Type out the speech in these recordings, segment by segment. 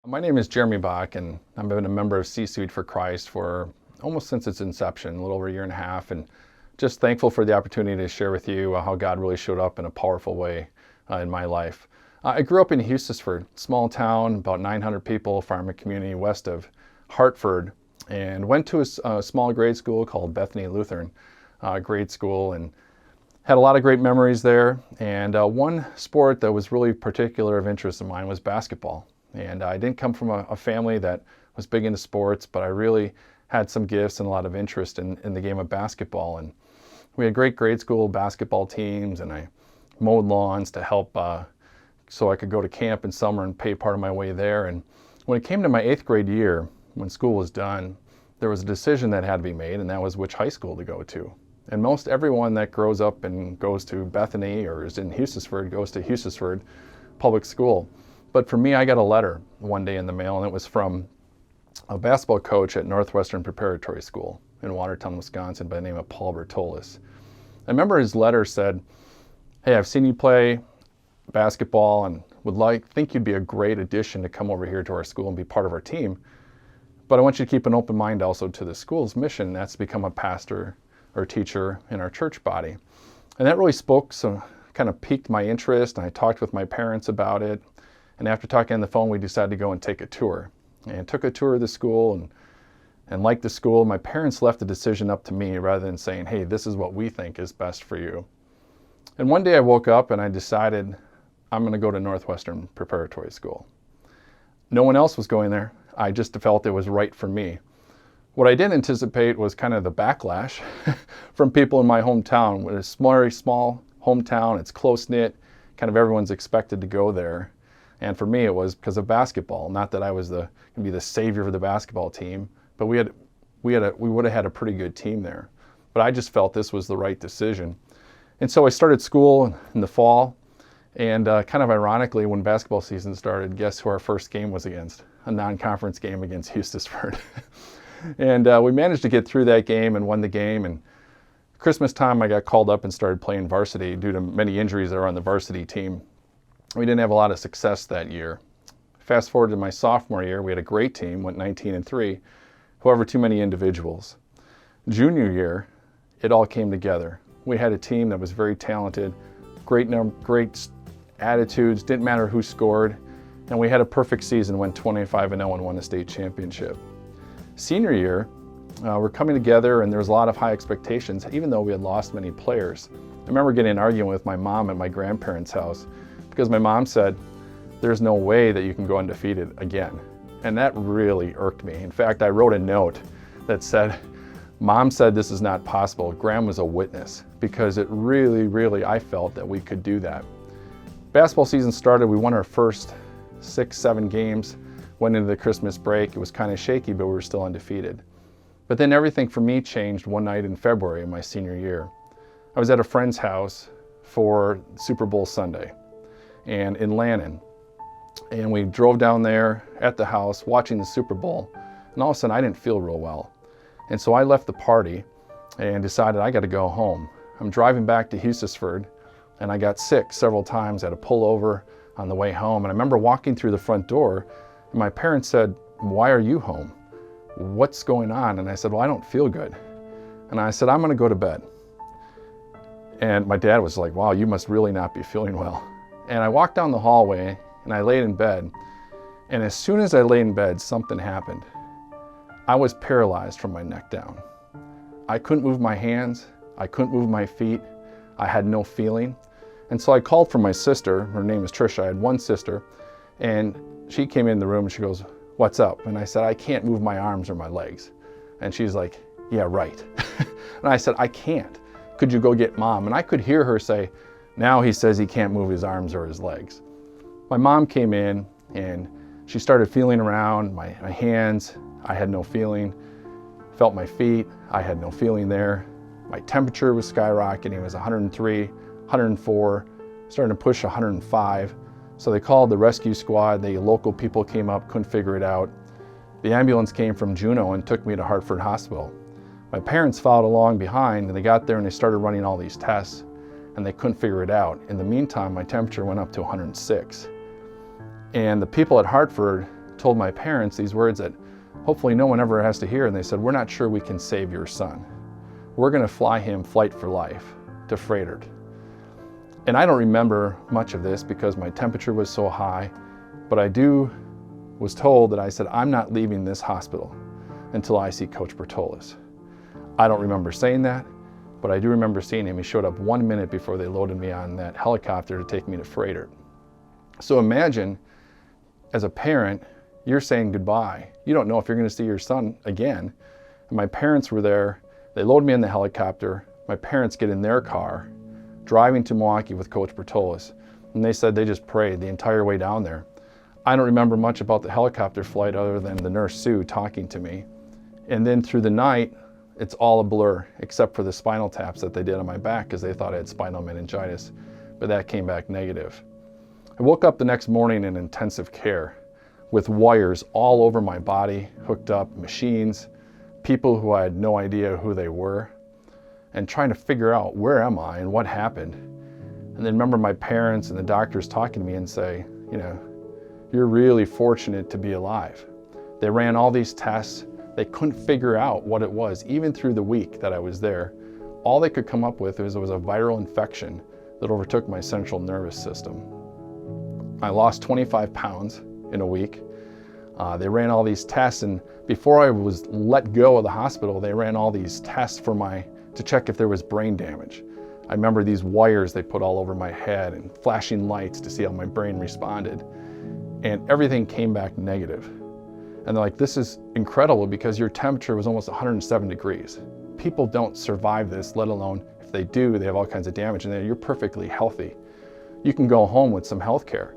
My name is Jeremy Bock, and I've been a member of C-Suite for Christ for almost since its inception, a little over a year and a half, and just thankful for the opportunity to share with you how God really showed up in a powerful way in my life. I grew up in Houston, small town, about 900 people, farming community west of Hartford, and went to a small grade school called Bethany Lutheran grade school, and had a lot of great memories there. And one sport that was really particular of interest of mine was basketball. And I didn't come from a family that was big into sports, but I really had some gifts and a lot of interest in the game of basketball. And we had great grade school basketball teams, and I mowed lawns to help so I could go to camp in summer and pay part of my way there. And when it came to my 8th grade year, when school was done, there was a decision that had to be made, and that was which high school to go to. And most everyone that grows up and goes to Bethany or is in Houston goes to Houston Public School. But for me, I got a letter one day in the mail, and it was from a basketball coach at Northwestern Preparatory School in Watertown, Wisconsin, by the name of Paul Bertolis. I remember his letter said, "Hey, I've seen you play basketball and think you'd be a great addition to come over here to our school and be part of our team. But I want you to keep an open mind also to the school's mission, and that's to become a pastor or teacher in our church body." And that really kind of piqued my interest, and I talked with my parents about it. And after talking on the phone, we decided to go and take a tour. And took a tour of the school and liked the school. My parents left the decision up to me rather than saying, "Hey, this is what we think is best for you." And one day I woke up and I decided I'm going to go to Northwestern Preparatory School. No one else was going there. I just felt it was right for me. What I didn't anticipate was kind of the backlash from people in my hometown. It's a very small hometown, it's close-knit, kind of everyone's expected to go there. And for me, it was because of basketball. Not that I was going to be the savior of the basketball team, but we would have had a pretty good team there. But I just felt this was the right decision. And so I started school in the fall, and kind of ironically, when basketball season started, guess who our first game was against? A non-conference game against Houston. And we managed to get through that game and won the game. And Christmas time, I got called up and started playing varsity due to many injuries that were on the varsity team. We didn't have a lot of success that year. Fast forward to my sophomore year, we had a great team, went 19-3, however, too many individuals. Junior year, it all came together. We had a team that was very talented, great attitudes, didn't matter who scored, and we had a perfect season, went 25-0 and won a state championship. Senior year, we're coming together and there was a lot of high expectations, even though we had lost many players. I remember getting an argument with my mom at my grandparents' house because my mom said, "There's no way that you can go undefeated again." And that really irked me. In fact, I wrote a note that said, "Mom said this is not possible. Graham was a witness," because it really, I felt that we could do that. Basketball season started, we won our first 6-7 games, went into the Christmas break. It was kind of shaky, but we were still undefeated. But then everything for me changed one night in February of my senior year. I was at a friend's house for Super Bowl Sunday and in Lannon. And we drove down there at the house watching the Super Bowl. And all of a sudden I didn't feel real well. And so I left the party and decided I got to go home. I'm driving back to Houston and I got sick several times. I had to pull over on the way home. And I remember walking through the front door and my parents said, "Why are you home? What's going on?" And I said, "Well, I don't feel good." And I said, "I'm going to go to bed." And my dad was like, "Wow, you must really not be feeling well." And I walked down the hallway and I laid in bed. And as soon as I lay in bed, something happened. I was paralyzed from my neck down. I couldn't move my hands. I couldn't move my feet. I had no feeling. And so I called for my sister. Her name is Trisha. I had one sister. And she came in the room and she goes, "What's up?" And I said, "I can't move my arms or my legs." And she's like, "Yeah, right." And I said, "I can't. Could you go get Mom?" And I could hear her say, "Now he says he can't move his arms or his legs." My mom came in and she started feeling around my hands. I had no feeling. Felt my feet. I had no feeling there. My temperature was skyrocketing. It was 103, 104, starting to push 105. So they called the rescue squad. The local people came up, couldn't figure it out. The ambulance came from Juneau and took me to Hartford Hospital. My parents followed along behind and they got there and they started running all these tests and they couldn't figure it out. In the meantime, my temperature went up to 106. And the people at Hartford told my parents these words that hopefully no one ever has to hear, and they said, "We're not sure we can save your son. We're going to fly him flight for life to Freiburg." And I don't remember much of this because my temperature was so high, but I was told that I said, "I'm not leaving this hospital until I see Coach Bertolis." I don't remember saying that, but I do remember seeing him. He showed up 1 minute before they loaded me on that helicopter to take me to Freiburg. So imagine, as a parent, you're saying goodbye. You don't know if you're going to see your son again. And my parents were there. They load me in the helicopter. My parents get in their car, driving to Milwaukee with Coach Bertolis. And they said they just prayed the entire way down there. I don't remember much about the helicopter flight other than the nurse Sue talking to me. And then through the night, it's all a blur, except for the spinal taps that they did on my back because they thought I had spinal meningitis, but that came back negative. I woke up the next morning in intensive care with wires all over my body, hooked up, machines, people who I had no idea who they were, and trying to figure out where am I and what happened. And then remember my parents and the doctors talking to me and say, "You're really fortunate to be alive." They ran all these tests. They couldn't figure out what it was. Even through the week that I was there, all they could come up with was it was a viral infection that overtook my central nervous system. I lost 25 pounds in a week. They ran all these tests, and before I was let go of the hospital, they ran all these tests to check if there was brain damage. I remember these wires they put all over my head and flashing lights to see how my brain responded. And everything came back negative. And they're like, "This is incredible because your temperature was almost 107 degrees. People don't survive this, let alone if they do, they have all kinds of damage, and then you're perfectly healthy. You can go home with some health care."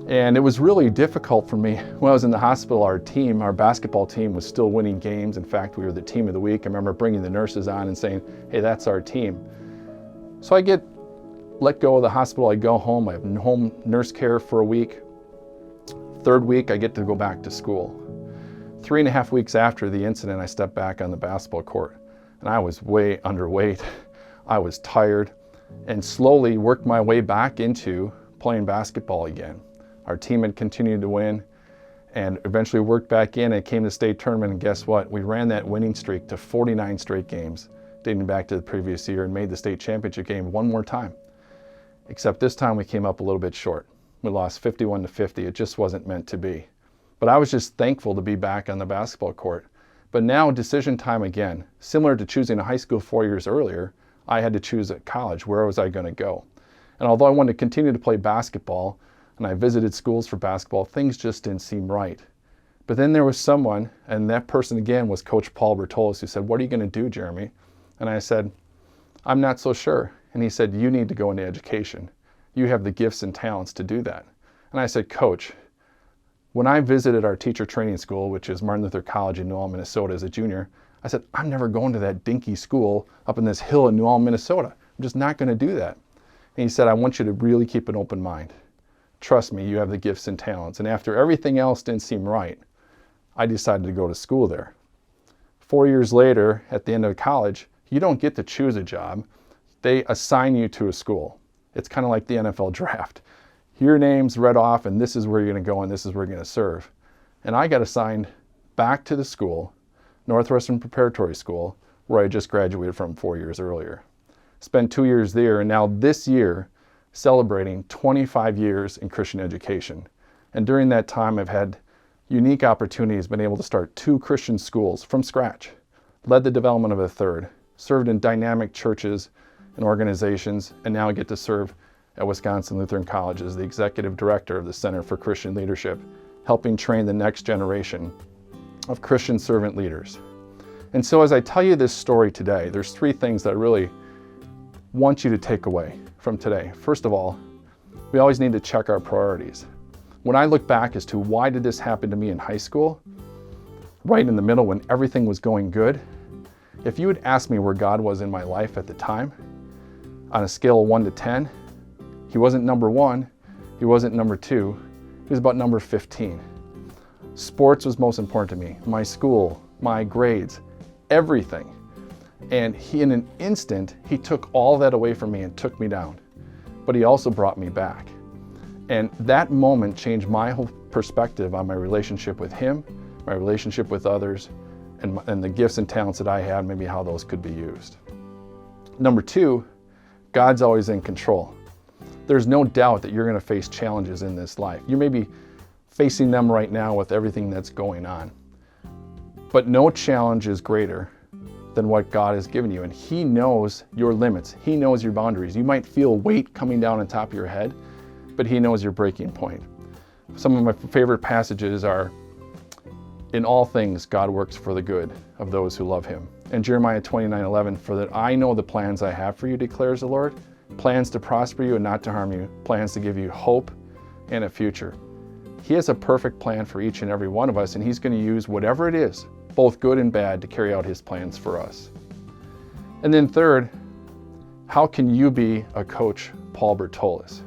And it was really difficult for me. When I was in the hospital, our basketball team was still winning games. In fact, we were the team of the week. I remember bringing the nurses on and saying, "Hey, that's our team." So I get let go of the hospital. I go home. I have home nurse care for a week. Third week, I get to go back to school. 3.5 weeks after the incident, I stepped back on the basketball court, and I was way underweight. I was tired, and slowly worked my way back into playing basketball again. Our team had continued to win, and eventually worked back in and came to the state tournament, and guess what? We ran that winning streak to 49 straight games, dating back to the previous year, and made the state championship game one more time. Except this time we came up a little bit short. We lost 51-50. It just wasn't meant to be. But I was just thankful to be back on the basketball court. But now decision time again. Similar to choosing a high school 4 years earlier, I had to choose a college. Where was I going to go? And although I wanted to continue to play basketball, and I visited schools for basketball, things just didn't seem right. But then there was someone, and that person again was Coach Paul Bertolis, who said, "What are you going to do, Jeremy?" And I said, "I'm not so sure." And he said, "You need to go into education. You have the gifts and talents to do that." And I said, "Coach, when I visited our teacher training school, which is Martin Luther College in New Ulm, Minnesota as a junior, I said, I'm never going to that dinky school up in this hill in New Ulm, Minnesota. I'm just not going to do that." And he said, "I want you to really keep an open mind. Trust me, you have the gifts and talents." And after everything else didn't seem right, I decided to go to school there. 4 years later, at the end of college, you don't get to choose a job. They assign you to a school. It's kind of like the NFL draft. Your name's read off, and this is where you're going to go, and this is where you're going to serve. And I got assigned back to the school, Northwestern Preparatory School, where I just graduated from 4 years earlier. Spent 2 years there, and now this year, celebrating 25 years in Christian education. And during that time, I've had unique opportunities, been able to start 2 Christian schools from scratch, led the development of a 3rd, served in dynamic churches and organizations, and now I get to serve at Wisconsin Lutheran College as the executive director of the Center for Christian Leadership, helping train the next generation of Christian servant leaders. And so as I tell you this story today, there's 3 things that I really want you to take away from today. First of all, we always need to check our priorities. When I look back as to why did this happen to me in high school, right in the middle when everything was going good, if you had asked me where God was in my life at the time, on a scale of 1 to 10, he wasn't number 1, he wasn't number 2, he was about number 15. Sports was most important to me, my school, my grades, everything. And in an instant, he took all that away from me and took me down. But he also brought me back. And that moment changed my whole perspective on my relationship with him, my relationship with others, and the gifts and talents that I had, maybe how those could be used. Number two, God's always in control. There's no doubt that you're going to face challenges in this life. You may be facing them right now with everything that's going on. But no challenge is greater than what God has given you. And he knows your limits. He knows your boundaries. You might feel weight coming down on top of your head, but he knows your breaking point. Some of my favorite passages are, in all things, God works for the good of those who love him. And Jeremiah 29:11, for that I know the plans I have for you, declares the Lord, plans to prosper you and not to harm you, plans to give you hope and a future. He has a perfect plan for each and every one of us, and he's going to use whatever it is, both good and bad, to carry out his plans for us. And then third, how can you be a coach Paul Bertolus?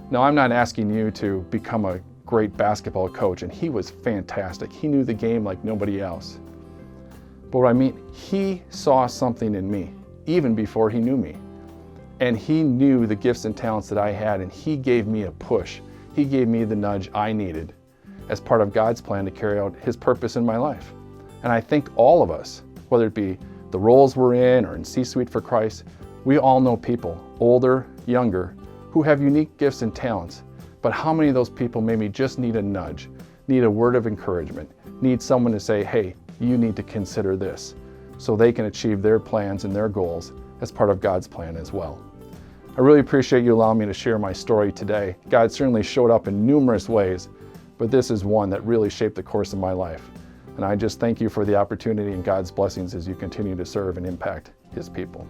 Now, I'm not asking you to become a great basketball coach, and he was fantastic. He knew the game like nobody else. But what I mean, he saw something in me, even before he knew me. And he knew the gifts and talents that I had, and he gave me a push. He gave me the nudge I needed as part of God's plan to carry out his purpose in my life. And I think all of us, whether it be the roles we're in or in C-suite for Christ, we all know people, older, younger, who have unique gifts and talents. But how many of those people maybe just need a nudge, need a word of encouragement, need someone to say, hey, you need to consider this, so they can achieve their plans and their goals as part of God's plan as well. I really appreciate you allowing me to share my story today. God certainly showed up in numerous ways, but this is one that really shaped the course of my life. And I just thank you for the opportunity and God's blessings as you continue to serve and impact his people.